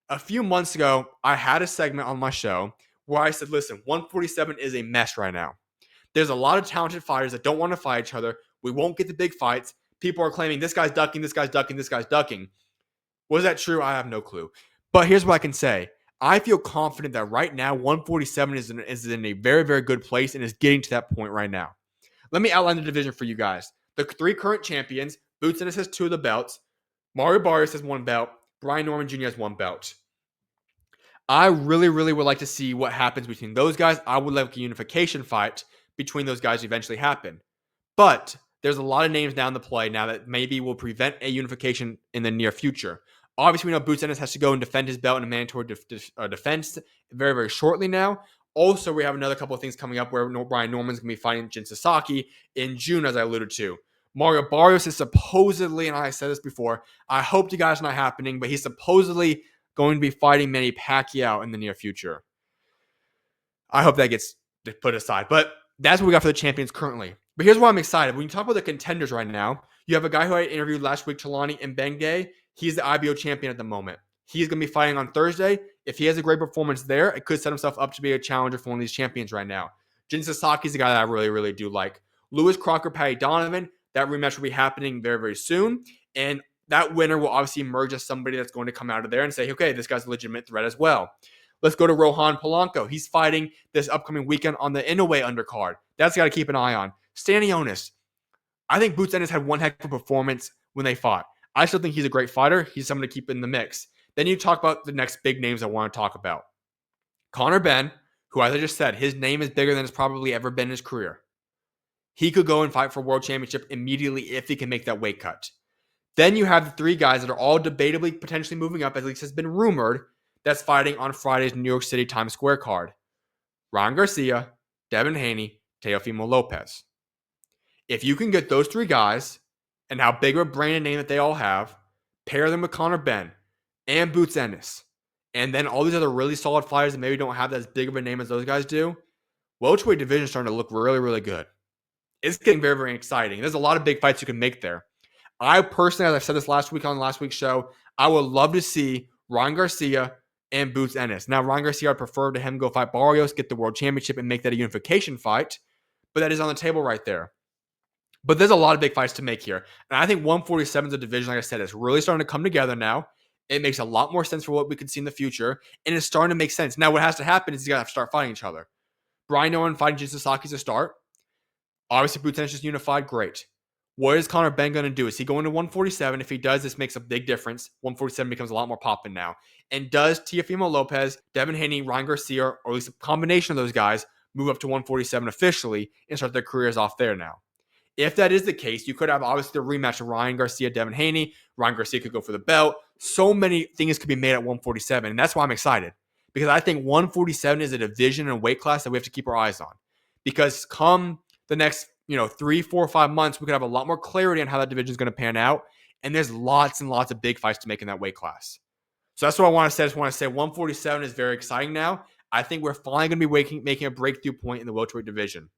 A few months ago, I had a segment on my show where I said, listen, 147 is a mess right now. There's a lot of talented fighters that don't want to fight each other. We won't get the big fights. People are claiming this guy's ducking, this guy's ducking, this guy's ducking. Was that true? I have no clue. But here's what I can say. I feel confident that right now 147 is in a very, very good place and is getting to that point right now. Let me outline the division for you guys. The three current champions, Boots Ennis has 2 of the belts. Mario Barrios has 1 belt. Brian Norman Jr. has 1 belt. I really, really would like to see what happens between those guys. I would like a unification fight between those guys to eventually happen. But there's a lot of names down the play now that maybe will prevent a unification in the near future. Obviously, we know Boots Ennis has to go and defend his belt in a mandatory defense very, very shortly now. Also, we have another couple of things coming up where Brian Norman's going to be fighting Jin Sasaki in June, as I alluded to. Mario Barrios is supposedly, and I said this before, I hope you guys are not happening, but he's supposedly going to be fighting Manny Pacquiao in the near future. I hope that gets put aside. But that's what we got for the champions currently. But here's why I'm excited. When you talk about the contenders right now, you have a guy who I interviewed last week, Talani Mbenge. He's the IBO champion at the moment. He's going to be fighting on Thursday. If he has a great performance there, it could set himself up to be a challenger for one of these champions right now. Jin Sasaki is a guy that I really, really do like. Lewis Crocker, Patty Donovan, that rematch will be happening very, very soon. And that winner will obviously emerge as somebody that's going to come out of there and say, okay, this guy's a legitimate threat as well. Let's go to Rohan Polanco. He's fighting this upcoming weekend on the Inoue undercard. That's got to keep an eye on. Stanionis. I think Boots Ennis had one heck of a performance when they fought. I still think he's a great fighter. He's someone to keep in the mix. Then you talk about the next big names I want to talk about. Conor Benn, who, as I just said, his name is bigger than it's probably ever been in his career. He could go and fight for a world championship immediately if he can make that weight cut. Then you have the 3 guys that are all debatably potentially moving up, at least has been rumored, that's fighting on Friday's New York City Times Square card. Ryan Garcia, Devin Haney, Teofimo Lopez. If you can get those 3 guys and how big of a brand name that they all have, pair them with Conor Benn and Boots Ennis, and then all these other really solid fighters that maybe don't have as big of a name as those guys do, welterweight division is starting to look really, really good. It's getting very, very exciting. There's a lot of big fights you can make there. I personally, as I said this last week on last week's show, I would love to see Ryan Garcia and Boots Ennis. Now, Ryan Garcia, I'd prefer to him go fight Barrios, get the world championship, and make that a unification fight. But that is on the table right there. But there's a lot of big fights to make here. And I think 147 is a division, like I said, is really starting to come together now. It makes a lot more sense for what we could see in the future. And it's starting to make sense. Now, what has to happen is you got to start fighting each other. Brian Norman fighting Jin Sasaki is a start. Obviously, Boots Ennis is unified. Great. What is Conor Benn going to do? Is he going to 147? If he does, this makes a big difference. 147 becomes a lot more popping now. And does Teofimo Lopez, Devin Haney, Ryan Garcia, or at least a combination of those guys, move up to 147 officially and start their careers off there now? If that is the case, you could have obviously the rematch of Ryan Garcia, Devin Haney. Ryan Garcia could go for the belt. So many things could be made at 147, and that's why I'm excited. Because I think 147 is a division and weight class that we have to keep our eyes on. Because come the next 3, 4, 5 months, we could have a lot more clarity on how that division is going to pan out. And there's lots and lots of big fights to make in that weight class. So that's what I want to say. I just want to say 147 is very exciting now. I think we're finally going to be making a breakthrough point in the welterweight division.